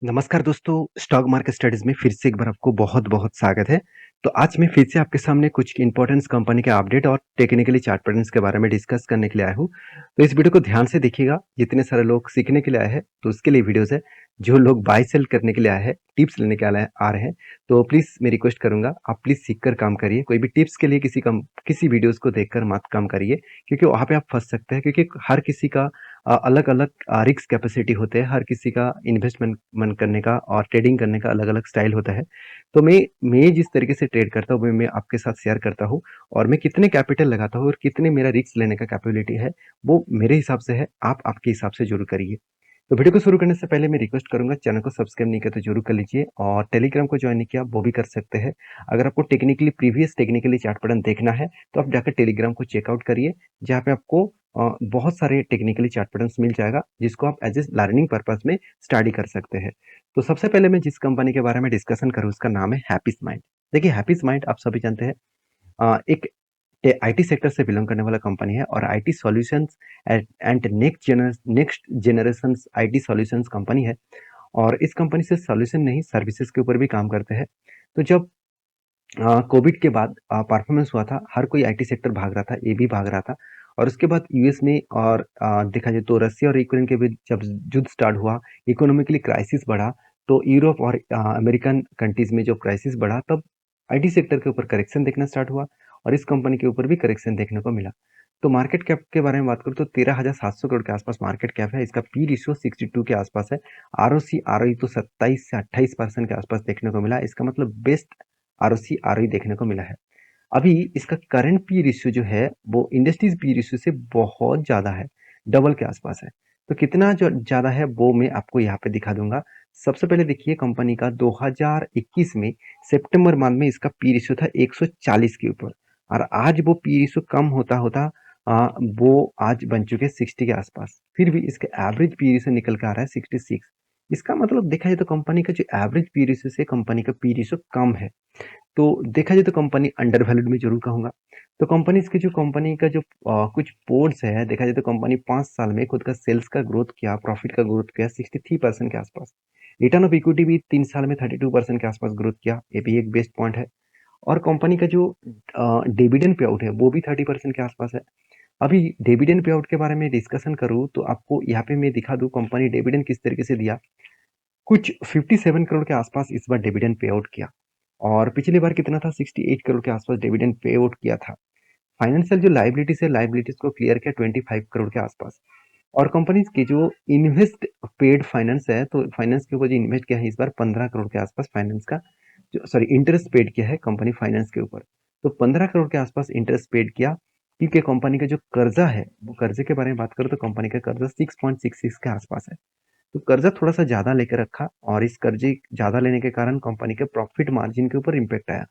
नमस्कार दोस्तों, stock market studies में फिर से एक बार आपको बहुत-बहुत स्वागत है। तो आज मैं फिर से आपके सामने कुछ इम्पोर्टेंट्स कंपनी के अपडेट और टेक्निकली चार्ट पैटर्न्स के बारे में डिस्कस करने के लिए आया हूँ। तो इस वीडियो को ध्यान से देखिएगा, जितने सारे लोग सीखने के लिए आए हैं, तो उसके लिए वीडियोज़ है। जो लोग बाय सेल करने के लिए आए हैं, टिप्स लेने के लिए आ रहे हैं, तो प्लीज़ मैं रिक्वेस्ट करूँगा, आप प्लीज़ सीख कर काम करिए। कोई भी टिप्स के लिए किसी वीडियोज़ को देखकर मत काम करिए, क्योंकि वहाँ पे आप फँस सकते हैं, क्योंकि हर किसी का अलग-अलग रिस्क कैपेसिटी होते हैं, हर किसी का इन्वेस्टमेंट मन करने का और ट्रेडिंग करने का अलग-अलग स्टाइल होता है। तो मैं जिस तरीके से ट्रेड करता हूँ, वो मैं आपके साथ शेयर करता हूँ और मैं कितने कैपिटल लगाता हूँ और कितने मेरा रिस्क लेने का कैपेबिलिटी है, वो मेरे हिसाब से है, आप आपके हिसाब से ज़रूर करिए। तो वीडियो को शुरू करने से पहले मैं रिक्वेस्ट करूंगा, चैनल को सब्सक्राइब नहीं किया तो जरूर कर लीजिए और टेलीग्राम को ज्वाइन नहीं किया वो भी कर सकते हैं। अगर आपको प्रीवियस टेक्निकली चार्ट पैटर्न देखना है तो आप जाकर टेलीग्राम को चेकआउट करिए, जहाँ पे आपको बहुत सारे टेक्निकली चार्ट पैटर्न्स मिल जाएगा, जिसको आप एज ए लर्निंग पर्पज में स्टडी कर सकते हैं। तो सबसे पहले मैं जिस कंपनी के बारे में डिस्कशन करूँ उसका नाम है हैप्पीज माइंड। देखिए हैप्पीज माइंड आप सभी जानते हैं, एक आईटी सेक्टर से बिलोंग करने वाला कंपनी है और IT solutions and next generation IT solutions company है। और इस कंपनी से सॉल्यूशन नहीं, सर्विसेज के ऊपर भी काम करते हैं। तो जब कोविड के बाद परफॉर्मेंस हुआ था, हर कोई आईटी सेक्टर भाग रहा था, ये भी भाग रहा था। और उसके बाद यूएस में और देखा जाए तो रसिया और यूक्रेन के बीच जब युद्ध स्टार्ट हुआ, इकोनॉमिकली क्राइसिस बढ़ा, तो यूरोप और अमेरिकन कंट्रीज में जो क्राइसिस बढ़ा, तब आईटी सेक्टर के ऊपर करेक्शन देखना स्टार्ट हुआ और इस कंपनी के ऊपर भी करेक्शन देखने को मिला। तो मार्केट कैप के बारे में बात करूँ तो 13,700 करोड़ के आसपास मार्केट कैप है। इसका पी रेशियो 62 के आसपास है। आरओसी आरओई तो 27 से 28% के आसपास देखने को मिला। इसका मतलब बेस्ट आरओसी आरओई देखने को मिला है। अभी इसका करंट पी रेशियो जो है वो इंडस्ट्रीज पी रेशियो से बहुत ज्यादा है, डबल के आसपास है। तो कितना जो ज्यादा है वो मैं आपको यहाँ पे दिखा दूंगा। सबसे पहले देखिए कंपनी का 2021 में सितंबर मंथ में इसका पी रेशियो था 140 के ऊपर, और आज वो पी रेशियो कम होता होता वो आज बन चुके 60 के आसपास। फिर भी इसका एवरेज पी रेशियो निकल के आ रहा है 66। इसका मतलब देखा जाए तो कंपनी का जो एवरेज पी रेशियो से कंपनी का पी रेशियो कम है। तो देखा जाए तो कंपनी अंडर वैल्यूड में जरूर कहूंगा। तो कंपनी का जो कुछ पोर्ट्स है, देखा जाए तो कंपनी 5 साल में खुद का सेल्स का ग्रोथ किया, प्रॉफिट का ग्रोथ किया 63% के आसपास। रिटर्न ऑफ इक्विटी भी 3 साल में 32% के आसपास ग्रोथ किया, ये भी एक बेस्ट पॉइंट है। और कंपनी का जो डिविडेंड पे आउट है वो भी 30% के आसपास है। अभी डिविडेंड पे आउट के बारे में डिस्कशन करूँ तो आपको यहाँ पे मैं दिखा दूं कंपनी डिविडेंड किस तरीके से दिया। कुछ 57 करोड़ के आसपास इस बार डिविडेंड पे आउट किया, और पिछली बार कितना था, 68 करोड़ के आसपास डिविडेंड पे आउट किया था। फाइनेंशियल जो लाइबिलिटीज है, लाइबिलिटीज को क्लियर किया 25 करोड़ के आसपास। और कंपनीज की जो इन्वेस्ट पेड फाइनेंस है, तो फाइनेंस के ऊपर जो इन्वेस्ट किया है इस बार 15 करोड़ के आसपास फाइनेंस का, जो सॉरी इंटरेस्ट पेड किया है कंपनी फाइनेंस के ऊपर। तो 15 करोड़ के आसपास इंटरेस्ट पेड किया, क्योंकि कंपनी का जो कर्जा है, वो कर्जे के बारे में बात करो तो कंपनी का कर्जा 6.66 के आसपास है। तो कर्जा थोड़ा सा ज्यादा लेकर रखा, और इस कर्जे ज्यादा लेने के कारण कंपनी के प्रॉफिट मार्जिन के ऊपर इम्पेक्ट आया।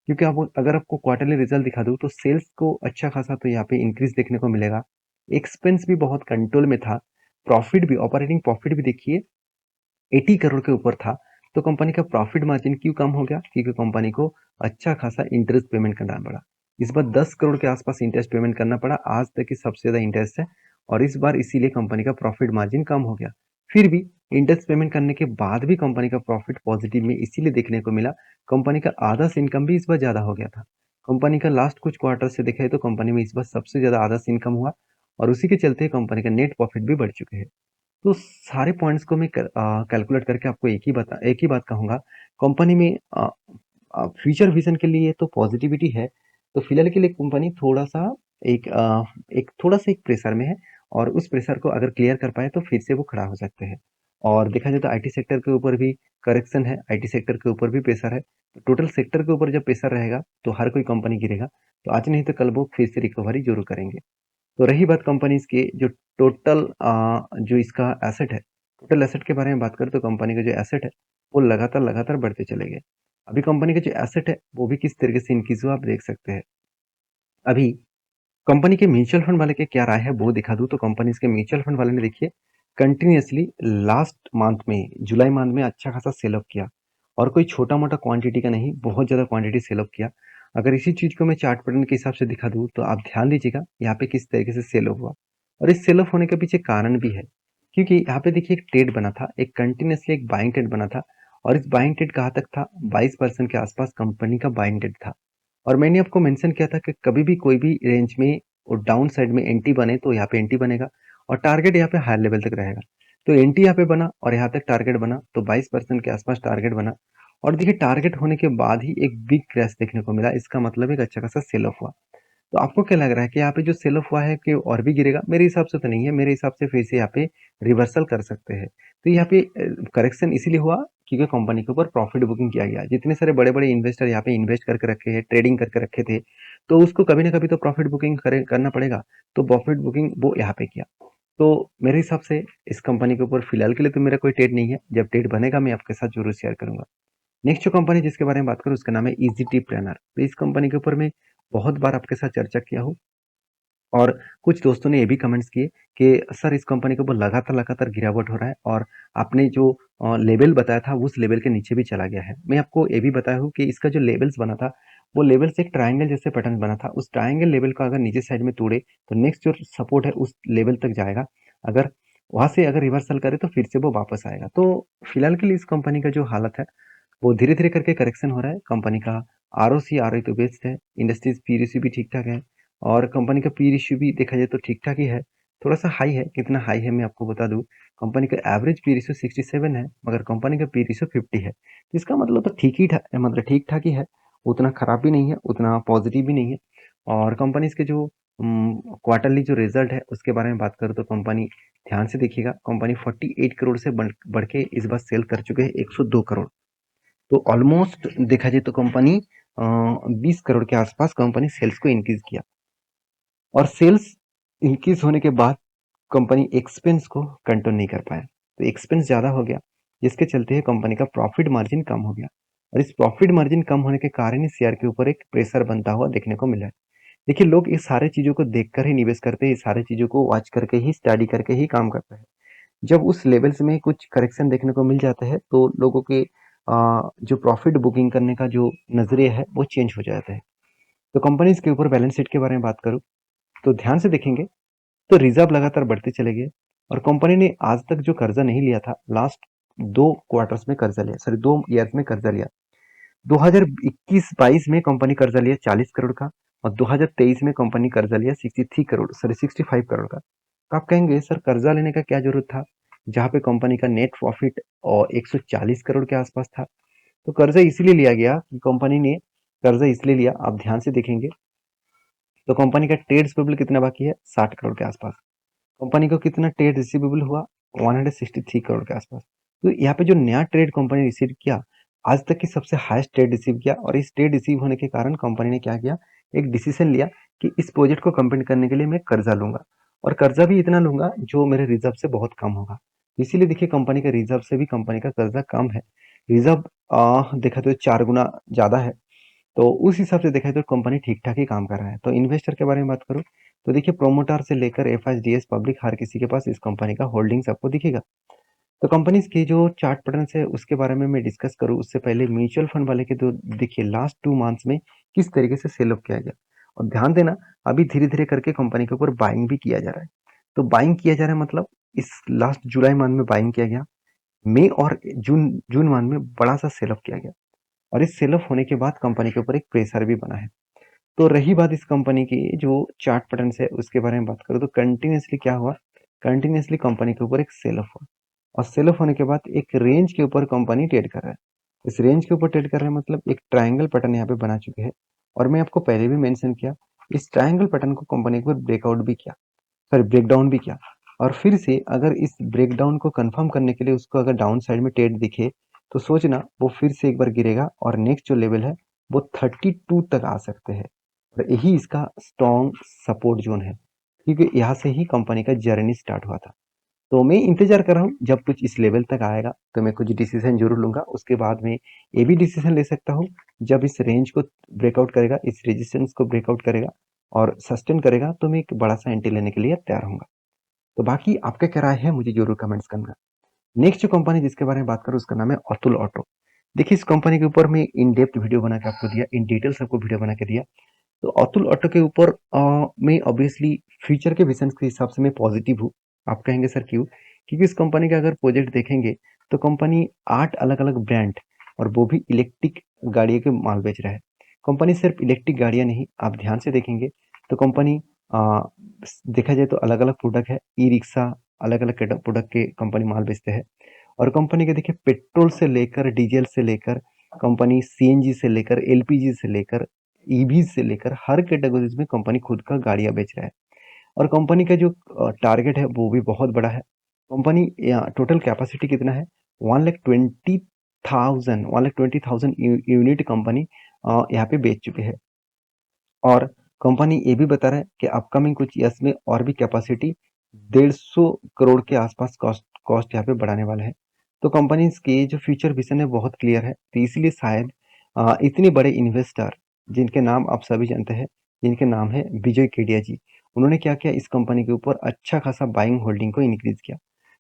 क्योंकि आप अगर आपको क्वार्टरली रिजल्ट दिखा दूं तो सेल्स को अच्छा खासा तो यहाँ पे इंक्रीज देखने को मिलेगा। एक्सपेंस भी बहुत कंट्रोल में था। प्रॉफिट भी, ऑपरेटिंग प्रॉफिट भी देखिए 80 करोड़ के ऊपर था। तो कंपनी का प्रॉफिट मार्जिन क्यों कम हो गया? क्योंकि कंपनी को अच्छा खासा इंटरेस्ट पेमेंट करना पड़ा। इस बार 10 करोड़ के आसपास इंटरेस्ट पेमेंट करना पड़ा, आज तक की सबसे ज्यादा इंटरेस्ट है। और इस बार इसीलिए कंपनी का प्रॉफिट मार्जिन कम हो गया। फिर भी इंटरेस्ट पेमेंट करने के बाद भी कंपनी का प्रॉफिट पॉजिटिव में इसीलिए देखने को मिला, कंपनी का आधा इनकम भी इस बार ज्यादा हो गया था। कंपनी का लास्ट कुछ क्वार्टर से देखा तो कंपनी में इस बार सबसे ज्यादा आधा इनकम हुआ, और उसी के चलते कंपनी का नेट प्रॉफिट भी बढ़ चुके हैं। तो सारे पॉइंट्स को मैं कैलकुलेट करके आपको एक ही बात कहूंगा। कंपनी में फ्यूचर विजन के लिए तो पॉजिटिविटी है। तो फिलहाल के लिए कंपनी थोड़ा सा एक एक प्रेशर में है, और उस प्रेशर को अगर क्लियर कर पाए तो फिर से वो खड़ा हो सकते हैं। और देखा जाए तो आईटी सेक्टर के ऊपर भी करेक्शन है, आईटी सेक्टर के ऊपर भी प्रेशर है। तो टोटल सेक्टर के ऊपर जब प्रेशर रहेगा तो हर कोई कंपनी गिरेगा। तो आज नहीं तो कल वो फिर से रिकवरी जरूर करेंगे। तो रही बात कंपनीज की जो टोटल जो इसका एसेट है, टोटल एसेट के बारे में बात करें तो कंपनी का जो एसेट है वो लगातार लगातार बढ़ते चले गए। अभी कंपनी का जो एसेट है वो भी किस तरीके से इंक्रीज हुआ आप देख सकते हैं। अभी कंपनी के म्यूचुअल फंड वाले के क्या राय है वो दिखा दूं, तो कंपनी के म्यूचुअल फंड वाले ने देखिए कंटिन्यूअसली लास्ट मंथ में, जुलाई मंथ में अच्छा खासा सेल ऑफ किया, और कोई छोटा मोटा क्वांटिटी का नहीं, बहुत ज्यादा क्वांटिटी सेल ऑफ किया। अगर इसी चीज को मैं चार्ट पैटर्न के हिसाब से दिखा दूं तो आप ध्यान दीजिएगा यहाँ पे किस तरीके से सेल ऑफ हुआ। और इस सेल ऑफ होने के पीछे कारण भी है। क्योंकि यहाँ पे देखिए एक ट्रेड बना था, एक कंटिन्यूअसली एक बाइंग ट्रेड बना था और इस बाइंग ट्रेड कहाँ तक था, 22% के आसपास कंपनी का बाइंग ट्रेड था। और मैंने आपको मेंशन किया था कि कभी भी कोई भी रेंज में और डाउन साइड में एंटी बने तो यहाँ पे एंटी बनेगा और टारगेट यहाँ पे हायर लेवल तक रहेगा। तो एंटी यहाँ पे बना और यहाँ तक टारगेट बना, तो 22% के आसपास टारगेट बना और देखिए टारगेट होने के बाद ही एक बिग क्रैश देखने को मिला। इसका मतलब एक अच्छा खासा सेल ऑफ हुआ। तो आपको क्या लग रहा है कि यहाँ पे जो सेल ऑफ हुआ है कि और भी गिरेगा? मेरे हिसाब से तो नहीं है, मेरे हिसाब से फिर से यहाँ पे रिवर्सल कर सकते हैं। तो यहाँ पे करेक्शन इसीलिए हुआ क्योंकि कंपनी के ऊपर प्रॉफिट बुकिंग किया गया। जितने सारे बड़े-बड़े इन्वेस्टर यहाँ पे इन्वेस्ट करके रखे हैं, ट्रेडिंग करके रखे थे, तो उसको कभी ना कभी तो प्रॉफिट बुकिंग करना पड़ेगा। तो प्रॉफिट बुकिंग वो यहाँ पे किया। तो मेरे हिसाब से इस कंपनी के ऊपर फिलहाल के लिए तो मेरा कोई ट्रेड नहीं है। जब ट्रेड बनेगा मैं आपके साथ जरूर शेयर करूंगा। नेक्स्ट जो कंपनी जिसके बारे में बात करूँ उसका नाम है इजी प्लानर। तो इस कंपनी के ऊपर मैं बहुत बार आपके साथ चर्चा किया हूँ और कुछ दोस्तों ने ये भी कमेंट्स किए कि सर इस कंपनी के ऊपर लगातार गिरावट हो रहा है और आपने जो लेवल बताया था उस लेवल के नीचे भी चला गया है। मैं आपको ये भी बताया हूँ कि इसका जो लेवल्स बना था वो लेवल्स एक ट्रायंगल जैसे पैटर्न बना था। उस ट्रायंगल लेवल को अगर नीचे साइड में तोड़े तो नेक्स्ट जो सपोर्ट है उस लेवल तक जाएगा। अगर वहां से अगर रिवर्सल करे तो फिर से वो वापस आएगा। तो फिलहाल के लिए इस कंपनी का जो हालत है वो धीरे-धीरे करके करेक्शन हो रहा है। कंपनी का आरओसी, आरओई तो बेस्ट है। इंडस्ट्रीज पी रेशियो भी ठीक-ठाक है और कंपनी का पी रेशियो भी देखा जाए तो ठीक-ठाक ही है। थोड़ा-सा हाई है, कितना हाई है मैं आपको बता दूँ। कंपनी का एवरेज पी रेशियो 67 है, मगर कंपनी का पी रेशियो 50 है। तो इसका मतलब तो मतलब ठीक-ठाक ही है। उतना खराब भी नहीं है, उतना पॉजिटिव भी नहीं है। और कंपनीज़ के जो क्वार्टरली जो रिजल्ट है उसके बारे में बात करूँ तो कंपनी ध्यान से देखिएगा, कंपनी 48 करोड़ से बढ़ के इस बार सेल कर चुके हैं 102 करोड़। तो ऑलमोस्ट देखा जाए तो कंपनी 20 करोड़ के आसपास कंपनी सेल्स को इंक्रीज किया और सेल्स इंक्रीज होने के बाद कंपनी एक्सपेंस को कंट्रोल नहीं कर पाया। तो एक्सपेंस ज़्यादा हो गया जिसके चलते कंपनी का प्रॉफिट मार्जिन कम हो गया और इस प्रॉफिट मार्जिन कम होने के कारण ही शेयर के ऊपर एक प्रेशर बनता हुआ देखने को मिला है। देखिए लोग इस सारे चीज़ों को देखकर ही निवेश करते हैं, इस सारे चीज़ों को वॉच करके ही स्टडी करके ही काम करते हैं। जब उस लेवल्स में कुछ करेक्शन देखने को मिल जाता है तो लोगों के जो प्रॉफिट बुकिंग करने का जो नजरिया है वो चेंज हो जाता है। तो कंपनीज के ऊपर बैलेंस शीट के बारे में बात करूँ तो ध्यान से देखेंगे तो रिजर्व लगातार बढ़ते चले गए और कंपनी ने आज तक जो कर्जा नहीं लिया था लास्ट 2 क्वार्टर्स में कर्जा लिया, सॉरी 2 ईयर्स में कर्जा लिया। 2021-22 में कंपनी कर्जा लिया 40 करोड़ का और 2023 में कंपनी कर्जा लिया 63 करोड़, सॉरी 65 करोड़ का। तो आप कहेंगे सर कर्जा लेने का क्या जरूरत था जहां पे कंपनी का नेट प्रॉफिट और 140 करोड़ के आसपास था। तो कर्जा इसलिए लिया गया कि कंपनी ने कर्जा इसलिए लिया, आप ध्यान से देखेंगे तो कंपनी का ट्रेड रिसीवेबल कितना बाकी है, 60 करोड़ के आसपास। कंपनी को कितना ट्रेड रिसीवेबल हुआ, 163 करोड़ के आसपास। तो यहाँ पे जो नया ट्रेड कंपनी रिसीव किया, आज तक की सबसे हाईएस्ट ट्रेड रिसीव किया और इस ट्रेड रिसीव होने के कारण कंपनी ने क्या किया, एक डिसीजन लिया कि इस प्रोजेक्ट को कंप्लीट करने के लिए मैं कर्जा लूंगा और कर्जा भी इतना लूंगा जो मेरे रिजर्व से बहुत कम होगा। इसीलिए देखिए कंपनी का रिजर्व से भी कंपनी का कर्जा कम है। रिजर्व देखा तो 4 गुना ज्यादा है। तो उस हिसाब से देखा जाए तो कंपनी ठीक-ठाक ही काम कर रहा है। तो इन्वेस्टर के बारे में बात करूँ, तो देखिए प्रोमोटर से लेकर एफआईडीएस पब्लिक हर किसी के पास इस कंपनी का होल्डिंग्स आपको दिखेगा। तो कंपनीज़ की जो चार्ट पैटर्न्स है उसके बारे में मैं डिस्कस करूँ उससे पहले म्यूचुअल फंड वाले के तो देखिए लास्ट 2 मंथ्स में किस तरीके से सेल ऑफ किया गया। और ध्यान देना अभी धीरे-धीरे करके कंपनी के ऊपर बाइंग भी किया जा रहा है। तो बाइंग किया जा रहा है मतलब इस लास्ट जुलाई मंथ में बाइंग किया गया। मई और जून जून मंथ में बड़ा सा सेल ऑफ किया गया और इस सेल ऑफ होने के बाद कंपनी के ऊपर एक प्रेशर भी बना है। तो रही बात इस कंपनी की जो चार्ट पैटर्न्स है उसके बारे में बात करूँ तो कंटिन्यूअसली क्या हुआ, कंटिन्यूअसली कंपनी के ऊपर एक सेल ऑफ हुआ और सेल ऑफ होने के बाद एक रेंज के ऊपर कंपनी ट्रेड कर रहा है। इस रेंज के ऊपर ट्रेड कर रहा है मतलब एक ट्रायंगल पैटर्न यहाँ पे बना चुके हैं और मैं आपको पहले भी मेंशन किया इस ट्रायंगल पैटर्न को कंपनी को ब्रेकआउट भी किया, सॉरी ब्रेकडाउन भी किया और फिर से अगर इस ब्रेकडाउन को कंफर्म करने के लिए उसको अगर डाउन साइड में ट्रेड दिखे तो सोचना वो फिर से एक बार गिरेगा और नेक्स्ट जो लेवल है वो 32 तक आ सकते हैं और यही इसका स्ट्रॉन्ग सपोर्ट जोन है क्योंकि यहाँ से ही कंपनी का जर्नी स्टार्ट हुआ था। तो मैं इंतजार कर रहा हूँ जब कुछ इस लेवल तक आएगा तो मैं कुछ डिसीजन जरूर लूंगा। उसके बाद में ये भी डिसीजन ले सकता हूँ जब इस रेंज को ब्रेकआउट करेगा, इस रेजिस्टेंस को ब्रेकआउट करेगा और सस्टेन करेगा तो मैं एक बड़ा सा एंट्री लेने के लिए तैयार हूँ। तो बाकी आपका क्या राय है मुझे जरूर कमेंट्स करना। नेक्स्ट जो कंपनी जिसके बारे में बात करूँ उसका नाम है अतुल ऑटो। देखिए इस कंपनी के ऊपर मैं इन डेप्थ वीडियो बना के आपको दिया, इन डिटेल्स आपको वीडियो बना के दिया। तो अतुल ऑटो के ऊपर मैं ऑब्वियसली फ्यूचर के विजन के हिसाब से मैं पॉजिटिव हूँ। आप कहेंगे सर क्यों? क्योंकि इस कंपनी का अगर प्रोजेक्ट देखेंगे तो कंपनी 8 अलग-अलग ब्रांड और वो भी इलेक्ट्रिक गाड़ियों के माल बेच रहा है। कंपनी सिर्फ इलेक्ट्रिक गाड़ियाँ नहीं, आप ध्यान से देखेंगे तो कंपनी देखा जाए तो अलग-अलग प्रोडक्ट है, ई-रिक्शा अलग-अलग प्रोडक्ट के कंपनी माल बेचते हैं। और कंपनी के देखिए पेट्रोल से लेकर डीजल से लेकर कंपनी सीएनजी से लेकर एलपीजी से लेकर ईवी से लेकर हर कैटेगरीज में कंपनी खुद का गाड़ियां बेच रहा है। और कंपनी का जो टारगेट है वो भी बहुत बड़ा है। कंपनी टोटल कैपेसिटी कितना है, 1,20,000 यूनिट कंपनी यहाँ पे बेच चुके हैं। और कंपनी ये भी बता रहा है कि अपकमिंग कुछ ईयर्स में और भी कैपेसिटी 150 करोड़ के आसपास कॉस्ट कॉस्ट यहाँ पे बढ़ाने वाला है। तो कंपनी के जो फ्यूचर विजन है बहुत क्लियर है, तो इसलिए शायद इतने बड़े इन्वेस्टर जिनके नाम आप सभी जानते हैं, जिनके नाम है विजय केडिया जी, उन्होंने क्या किया, इस कंपनी के ऊपर अच्छा खासा बाइंग होल्डिंग को इंक्रीज किया।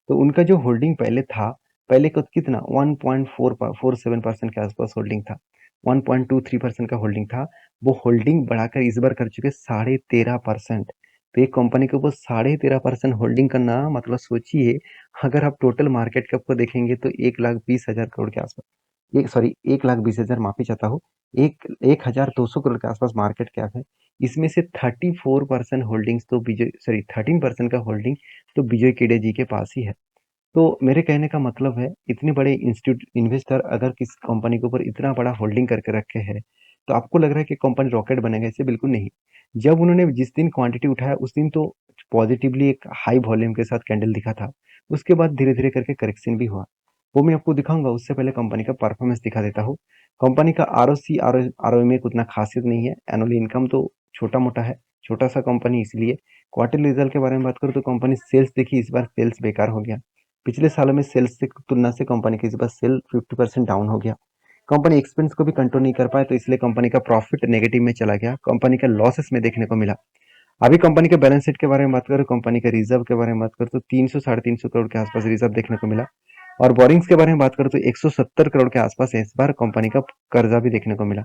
तो उनका जो होल्डिंग पहले था, पहले को कितना 1.47% के आसपास होल्डिंग था, 1.23% का होल्डिंग था, वो होल्डिंग बढ़ाकर इस बार कर चुके 13.5%। तो एक कंपनी के ऊपर 13.5% होल्डिंग करना मतलब सोचिए, अगर आप टोटल मार्केट कैप को देखेंगे तो 1,20,000 करोड़ के आसपास, एक सॉरी 1,20,000, माफी चाहता हूँ, 1,200 करोड़ के आसपास मार्केट कैप है। इसमें से 34% होल्डिंग्स तो विजय, सॉरी 13% का होल्डिंग तो विजय केडिया जी के पास ही है। तो मेरे कहने का मतलब है, इतने बड़े इंस्टीट्यूट इन्वेस्टर अगर किस कंपनी के ऊपर इतना बड़ा होल्डिंग करके रखे हैं, तो आपको लग रहा है कि कंपनी रॉकेट बनेगा, ऐसे बिल्कुल नहीं। जब उन्होंने जिस दिन क्वांटिटी उठाया उस दिन तो पॉजिटिवली एक हाई वॉल्यूम के साथ कैंडल दिखा था। उसके बाद धीरे धीरे करके करेक्शन भी हुआ, वो मैं आपको दिखाऊंगा। उससे पहले कंपनी का परफॉर्मेंस दिखा देता हूँ। कंपनी का आरओसी आरओ में उतना खासियत नहीं है, एनुअल इनकम तो छोटा मोटा है, छोटा सा कंपनी इसलिए। क्वार्टरली रिजल्ट के बारे में बात करूँ तो कंपनी सेल्स देखी, इस बार सेल्स बेकार हो गया। पिछले सालों में सेल्स से तुलना से कंपनी की इस बार सेल 50% डाउन हो गया। कंपनी एक्सपेंस को भी कंट्रोल नहीं कर पाए, तो इसलिए कंपनी का प्रॉफिट नेगेटिव में चला गया, कंपनी का लॉसेस में देखने को मिला। अभी कंपनी के बैलेंस शीट के बारे में बात करूँ, कंपनी के रिजर्व के बारे में बात करूँ तो 300 साढ़े 300 करोड़ के आसपास रिजर्व देखने को मिला। और बोरिंग्स के बारे में बात करूँ तो 170 करोड़ के आसपास इस बार कंपनी का कर्जा भी देखने को मिला।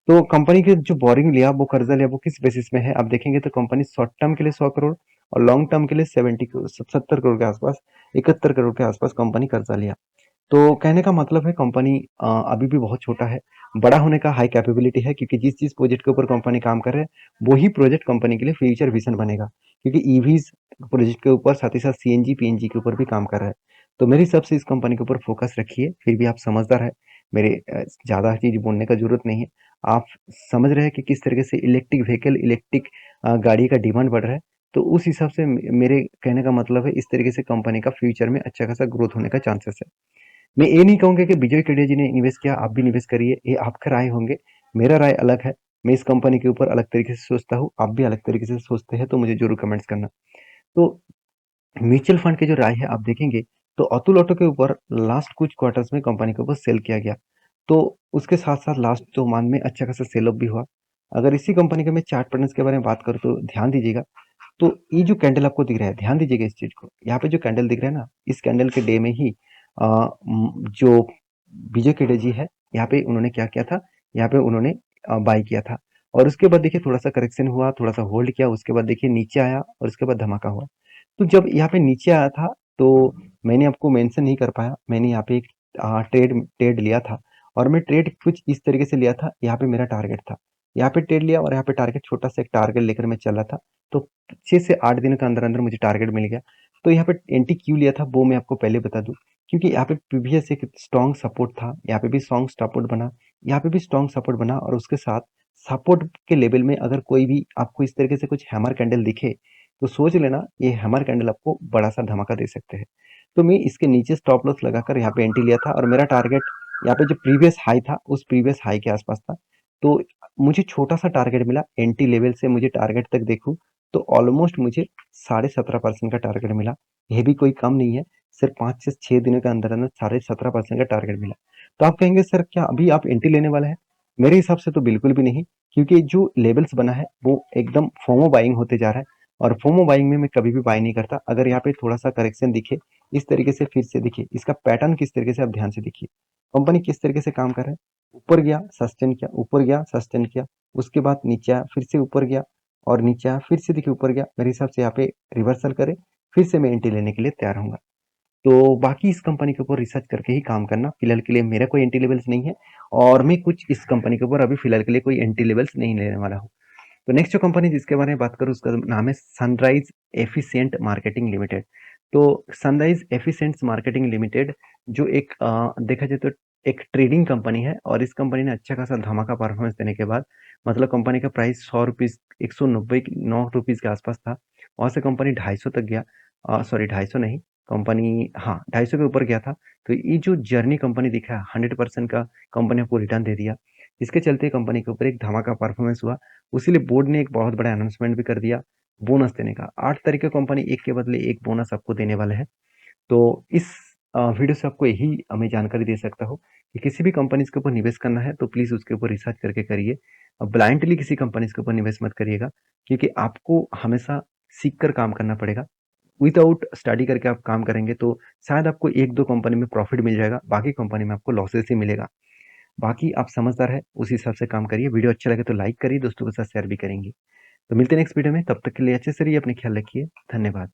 तो कंपनी के जो बोरिंग लिया, वो कर्जा लिया, वो किस बेसिस में है आप देखेंगे तो कंपनी शॉर्ट टर्म के लिए 100 करोड़ और लॉन्ग टर्म के लिए 70 करोड़ के आसपास, 71 करोड़ के आसपास कंपनी कर्जा लिया। तो कहने का मतलब है कंपनी अभी भी बहुत छोटा है। बड़ा होने का हाई कैपेबिलिटी है, क्योंकि जिस जिस प्रोजेक्ट के ऊपर कंपनी काम कर रहे हैं वही प्रोजेक्ट कंपनी के लिए फ्यूचर विजन बनेगा, क्योंकि ईवीज प्रोजेक्ट के ऊपर साथ ही साथ सीएनजी पीएनजी के ऊपर भी काम कर रहा है। तो मेरे हिसाब से इस कंपनी के ऊपर फोकस रखिए। फिर भी आप समझदार है, मेरे ज़्यादा चीज़ बोलने का जरूरत नहीं है। आप समझ रहे हैं कि किस तरीके से इलेक्ट्रिक व्हीकल, इलेक्ट्रिक गाड़ी का डिमांड बढ़ रहा है। तो उस हिसाब से मेरे कहने का मतलब है, इस तरीके से कंपनी का फ्यूचर में अच्छा खासा ग्रोथ होने का चांसेस है। मैं ये नहीं कहूँगा कि विजय केडिया जी ने इन्वेस्ट किया, आप भी इन्वेस्ट करिए, ये आपका राय होंगे, मेरा राय अलग है। मैं इस कंपनी के ऊपर अलग तरीके से सोचता हूँ, आप भी अलग तरीके से सोचते हैं, तो मुझे जरूर कमेंट्स करना। तो म्यूचुअल फंड के जो राय है आप देखेंगे तो अतुल ऑटो के ऊपर लास्ट कुछ क्वार्टर्स में कंपनी के ऊपर सेल किया गया, तो उसके साथ साथ लास्ट 2 मंथ में अच्छा खासा सेल ऑफ भी हुआ। अगर इसी कंपनी के मैं चार्ट पैटर्न्स के बारे में बात करूँ तो ध्यान दीजिएगा, तो ये जो कैंडल आपको दिख रहा है, ध्यान दीजिएगा इस चीज को, यहाँ पे जो कैंडल दिख रहा है ना, इस कैंडल के डे में ही जो विजय केडिया जी है, यहाँ पे उन्होंने क्या किया था, यहाँ पे उन्होंने बाई किया था। और उसके बाद देखिए थोड़ा सा करेक्शन हुआ, थोड़ा सा होल्ड किया, उसके बाद देखिए नीचे आया और उसके बाद धमाका हुआ। तो जब यहाँ पे नीचे आया था तो मैंने आपको मेंशन नहीं कर पाया, मैंने यहाँ पे एक ट्रेड ट्रेड लिया था। और मैं ट्रेड कुछ इस तरीके से लिया था, यहाँ पे मेरा टारगेट था, यहाँ पे ट्रेड लिया और यहाँ पे टारगेट, छोटा सा एक टारगेट लेकर मैं चला था। तो 6 से 8 दिन के अंदर अंदर मुझे टारगेट मिल गया। तो यहाँ पे एंट्री क्यों लिया था वो मैं आपको पहले बता दूं, क्योंकि यहाँ पे प्रीवियस एक स्ट्रॉन्ग सपोर्ट था, यहाँ पे भी स्ट्रॉन्ग सपोर्ट बना, यहाँ पे भी स्ट्रॉन्ग सपोर्ट बना, और उसके साथ सपोर्ट के लेवल में अगर कोई भी आपको इस तरीके से कुछ हैमर कैंडल दिखे, तो सोच लेना ये हैमर कैंडल आपको बड़ा सा धमाका दे सकते हैं। तो मैं इसके नीचे स्टॉप लॉस लगाकर यहाँ पे एंट्री लिया था, और मेरा टारगेट यहाँ पे जो प्रीवियस हाई था उस प्रीवियस हाई के आसपास था। तो मुझे छोटा सा टारगेट मिला, एंट्री लेवल से मुझे टारगेट तक देखूं तो ऑलमोस्ट मुझे 17.5% का टारगेट मिला। यह भी कोई कम नहीं है, सिर्फ 5 से 6 दिनों के अंदर अंदर 17.5% का टारगेट मिला। तो आप कहेंगे सर क्या अभी आप एंट्री लेने वाले हैं? मेरे हिसाब से तो बिल्कुल भी नहीं, क्योंकि जो लेवल्स बना है वो एकदम फोमो बाइंग होते जा रहा है। और फोमो बाइंग में मैं कभी भी बाय नहीं करता। अगर यहाँ पे थोड़ा सा करेक्शन दिखे, इस तरीके से फिर से दिखे, इसका पैटर्न किस तरीके से आप ध्यान से देखिए, कंपनी किस तरीके से काम कर रहा है। ऊपर गया सस्टेन किया, ऊपर गया सस्टेन किया, उसके बाद नीचे आया, फिर से ऊपर गया और नीचे आया, फिर से देखिए ऊपर गया। मेरे हिसाब से यहाँ पे रिवर्सल करे, फिर से मैं एंट्री लेने के लिए तैयार हूँ। तो बाकी इस कंपनी के ऊपर रिसर्च करके ही काम करना। फिलहाल के लिए मेरा कोई एंट्री लेवल्स नहीं है और मैं कुछ इस कंपनी के ऊपर अभी फिलहाल के लिए कोई एंट्री लेवल्स नहीं लेने वाला हूँ। तो नेक्स्ट जो कंपनी जिसके बारे में बात करूँ उसका नाम है सनराइज एफिशिएंट मार्केटिंग लिमिटेड। तो सनराइज एफिशिएंट मार्केटिंग लिमिटेड जो एक देखा जाए तो एक ट्रेडिंग कंपनी है और इस कंपनी ने अच्छा खासा धमाका परफॉर्मेंस देने के बाद मतलब कंपनी का प्राइस 100 रुपीज़ 190 9 रुपीज़ के आसपास था। वहाँ से कंपनी 250 तक गया, सॉरी 250 नहीं, कंपनी हाँ 250 के ऊपर गया था। तो ये जो जर्नी कंपनी दिखा है 100% का कंपनी आपको रिटर्न दे दिया। इसके चलते कंपनी के ऊपर एक धमाका परफॉर्मेंस हुआ। उसीलिए बोर्ड ने एक बहुत बड़ा अनाउंसमेंट भी कर दिया बोनस देने का। 8 तारीख को कंपनी एक के बदले एक बोनस आपको देने वाले हैं। तो इस वीडियो से आपको यही मैं जानकारी दे सकता हूँ कि किसी भी कंपनीज के ऊपर निवेश करना है तो प्लीज़ उसके ऊपर रिसर्च करके करिए। ब्लाइंडली किसी कंपनीज के ऊपर निवेश मत करिएगा क्योंकि आपको हमेशा सीख कर काम करना पड़ेगा। विदाउट स्टडी करके आप काम करेंगे तो शायद आपको 1-2 कंपनी में प्रॉफिट मिल जाएगा, बाकी कंपनी में आपको लॉसेस ही मिलेगा। बाकी आप समझदार हैं, उस हिसाब से काम करिए। वीडियो अच्छा लगे तो लाइक करिए, दोस्तों के साथ शेयर भी करेंगे। तो मिलते हैं नेक्स्ट वीडियो में, तब तक के लिए अच्छे से रहिए, अपना ख्याल रखिए। धन्यवाद।